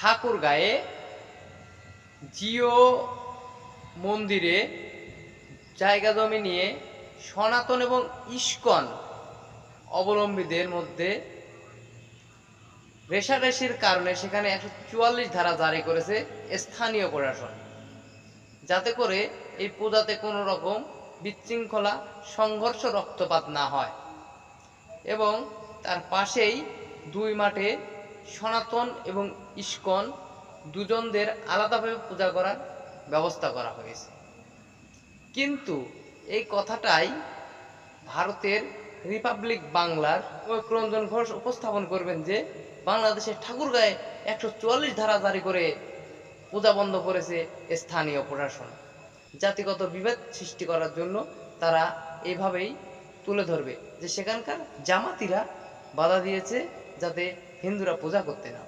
ঠাকুরগাঁয়ে জিও মন্দিরে জায়গা জমি নিয়ে সনাতন এবং ইস্কন অবলম্বীদের মধ্যে রেষারেষির কারণে সেখানে 144 ধারা জারি করেছে স্থানীয় প্রশাসন, যাতে করে এই পূজাতে কোনো রকম বিশৃঙ্খলা, সংঘর্ষ, রক্তপাত না হয়। এবং তার পাশেই দুই মাঠে সনাতন এবং ইস্কন দুজনদের আলাদাভাবে পূজা করার ব্যবস্থা করা হয়েছে। কিন্তু এই কথাটাই ভারতের রিপাবলিক বাংলার ঐক্যরঞ্জন ঘোষ উপস্থাপন করবেন যে বাংলাদেশের ঠাকুরগাঁয়ে 144 ধারা জারি করে পূজা বন্ধ করেছে স্থানীয় প্রশাসন। জাতিগত বিভেদ সৃষ্টি করার জন্য তারা এভাবেই তুলে ধরবে যে সেখানকার জামাতিরা বাধা দিয়েছে যাতে হিন্দুরা পূজা করতে না।